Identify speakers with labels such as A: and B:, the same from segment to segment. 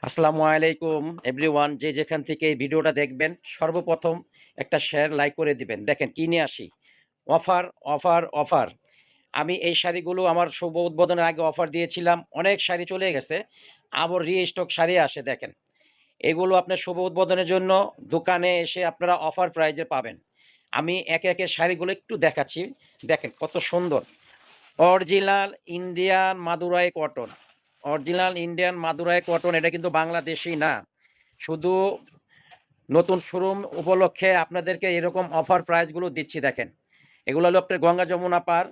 A: আসসালামু আলাইকুম এভরিওয়ান, যে যেখান থেকে এই ভিডিওটা দেখবেন সর্বপ্রথম একটা শেয়ার লাইক করে দিবেন। দেখেন কি নিয়ে আসি, অফার অফার অফার। আমি এই শাড়িগুলো আমার শুভ উদ্বোধনের আগে অফার দিয়েছিলাম, অনেক শাড়ি চলে গেছে, আবার রিস্টক শাড়ি আসে। দেখেন এগুলো আপনার শুভ উদ্বোধনের জন্য দোকানে এসে আপনারা অফার প্রাইজে পাবেন। আমি একে একে শাড়িগুলো একটু দেখাচ্ছি। দেখেন কত সুন্দর, original Indian Madurai cotton. Original Indian Madurai cotton, এটা কিন্তু বাংলাদেশি না। শুধু নতুন শোরুম উপলক্ষে আপনাদেরকে এরকম অফার প্রাইসগুলো দিচ্ছি। দেখেন এগুলো হলো আপনার গঙ্গা যমুনা পার।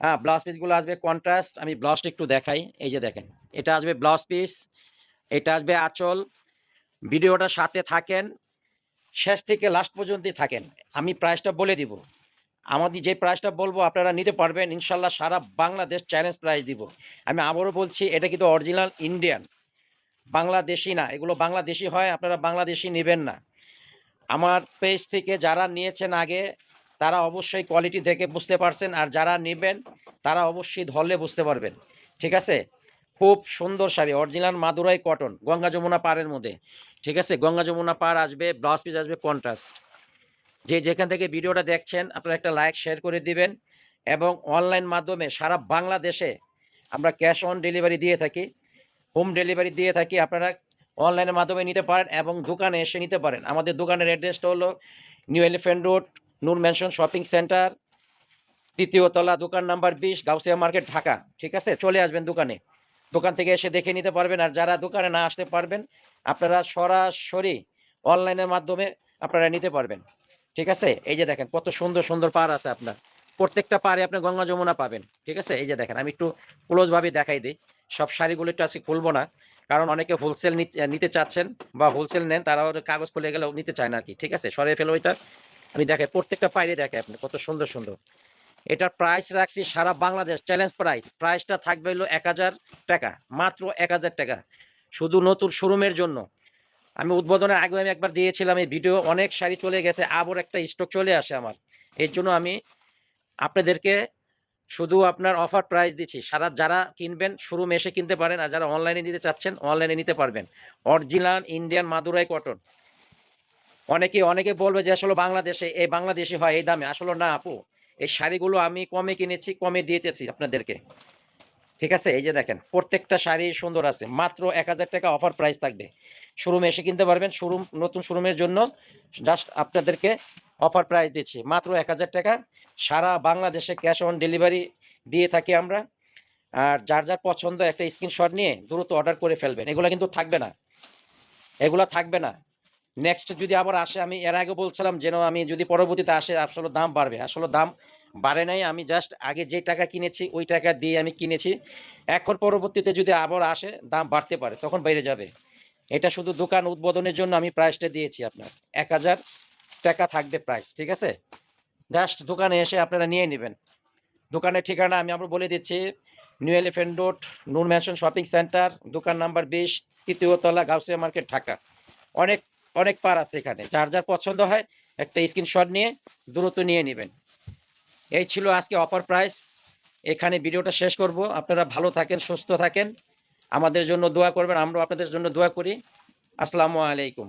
A: হ্যাঁ, ব্লাউজ পিসগুলো আসবে কন্ট্রাস্ট। আমি ব্লাউজটা একটু দেখাই। এই যে দেখেন, এটা আসবে ব্লাউজ পিস, এটা আসবে আঁচল। ভিডিওটার সাথে থাকেন, শেষ থেকে লাস্ট পর্যন্তই থাকেন। আমি প্রাইসটা বলে দিব। আমাদের যে প্রাইসটা বলবো আপনারা নিতে পারবেন ইনশাল্লাহ, সারা বাংলাদেশ চ্যালেঞ্জ প্রাইস দিব। আমি আবারও বলছি, এটা কিন্তু অরিজিনাল ইন্ডিয়ান, বাংলাদেশি না। এগুলো বাংলাদেশি হয়, আপনারা বাংলাদেশি নেবেন না। আমার পেজ থেকে যারা নিয়েছেন আগে, তারা অবশ্যই কোয়ালিটি দেখে বুঝতে পারছেন, আর যারা নেবেন তারা অবশ্যই ধরলে বুঝতে পারবেন। ঠিক আছে, খুব সুন্দর শাড়ি, অরিজিনাল মাদুরাই কটন, গঙ্গা যমুনা পাড়ের মধ্যে। ঠিক আছে, গঙ্গা যমুনা পাড় আসবে, ব্লাউজ পিস আসবে কন্ট্রাস্ট। যে যেখান থেকে ভিডিওটা দেখছেন আপনারা একটা লাইক শেয়ার করে দিবেন। এবং অনলাইন মাধ্যমে সারা বাংলাদেশে আমরা ক্যাশ অন ডেলিভারি দিয়ে থাকি, হোম ডেলিভারি দিয়ে থাকি। আপনারা অনলাইনের মাধ্যমে নিতে পারেন এবং দোকানে এসে নিতে পারেন। আমাদের দোকানের অ্যাড্রেসটা হলো নিউ এলিফ্যান্ট রোড, নূর ম্যানশন শপিং সেন্টার, তৃতীয় তলা, দোকান নাম্বার 20, গাউসিয়া মার্কেট, ঢাকা। ঠিক আছে, চলে আসবেন দোকানে, দোকান থেকে এসে দেখে নিতে পারবেন। আর যারা দোকানে না আসতে পারবেন, আপনারা সরাসরি অনলাইনের মাধ্যমে আপনারা নিতে পারবেন। ঠিক আছে, এই যে দেখেন কত সুন্দর সুন্দর পার আছে আপনার, প্রত্যেকটা পারে আপনি গঙ্গা যমুনা পাবেন। ঠিক আছে, এই যে দেখেন, আমি একটু ক্লোজভাবে দেখাই দিই। সব শাড়িগুলো একটু আজকে খুলবো না, কারণ অনেকে হোলসেল নিতে চাচ্ছেন বা হোলসেল নেন, তারা কাগজ খুলে গেলেও নিতে চায় না আর কি। ঠিক আছে, সরিয়ে ফেলো ওইটা। আমি দেখাই, প্রত্যেকটা পাইরে দেখে আপনি কত সুন্দর সুন্দর। এটার প্রাইস রাখছি সারা বাংলাদেশ চ্যালেঞ্জ প্রাইস। প্রাইসটা থাকবে হলো 1000 টাকা, মাত্র 1000 টাকা, শুধু নতুন শোরুমের জন্য। আমি উদ্বোধনের আগে আমি একবার দিয়েছিলাম এই ভিডিও, অনেক শাড়ি চলে গেছে, আবার একটা স্টক চলে আসে আমার। এর জন্য আমি আপনাদেরকে শুধু আপনার অফার প্রাইস দিচ্ছি। সারা যারা কিনবেন শোরুমে এসে কিনতে পারেন, আর যারা অনলাইনে নিতে চাচ্ছেন অনলাইনে নিতে পারবেন। Original Indian Madurai cotton. অনেকে অনেকে বলবে যে আসলে বাংলাদেশে এই বাংলাদেশি হয় এই দামে, আসলে না আপু। এই শাড়িগুলো আমি কমে কিনেছি, কমে দিয়েছি আপনাদেরকে। ঠিক আছে, এই যে দেখেন প্রত্যেকটা শাড়ি সুন্দর আছে, মাত্র 1000 টাকা অফার প্রাইস থাকবে। শোরুমে এসে কিনতে পারবেন, শোরুম নতুন শোরুমের জন্য জাস্ট আপনাদেরকে অফার প্রাইস দিচ্ছি মাত্র 1000 টাকা। সারা বাংলাদেশে ক্যাশ অন ডেলিভারি দিয়ে থাকি আমরা। আর যার যার পছন্দ একটা স্ক্রিনশট নিয়ে দ্রুত অর্ডার করে ফেলবেন। এগুলো কিন্তু থাকবে না, এগুলো থাকবে না। নেক্সট যদি আবার আসে, আমি এর আগে বলছিলাম যেন আমি যদি পরবর্তীতে আসে আসলে দাম বাড়বে, আসলে দাম বাড়ে নাই। আমি জাস্ট আগে যে টাকা কিনেছি ওই টাকা দিয়ে আমি কিনেছি। এখন পরবর্তীতে যদি আবার আসে দাম বাড়তে পারে, তখন বেড়ে যাবে। এটা শুধু দোকান উদ্বোধনের জন্য আমি প্রাইসটা দিয়েছি আপনার 1000 টাকা থাকবে প্রাইস। ঠিক আছে, জাস্ট দোকানে এসে আপনারা নিয়ে নেবেন। দোকানের ঠিকানা আমি আবার বলে দিচ্ছি, নিউ এলিফ্যান্ট রোড, নূর ম্যানশন শপিং সেন্টার, দোকান নাম্বার 20, তৃতীয় তলা, গাউসিয়া মার্কেট, ঢাকা। অনেক অনেক পার আছে এখানে, যার যার পছন্দ হয় একটা স্ক্রিনশট নিয়ে দ্রুত নিয়ে নেবেন। এই ছিল আজকে অফার প্রাইস। এখানে ভিডিওটা শেষ করব। আপনারা ভালো থাকেন, সুস্থ থাকেন, আমাদের জন্য দোয়া করবেন, আমরাও আপনাদের জন্য দোয়া করি। আসসালামু আলাইকুম।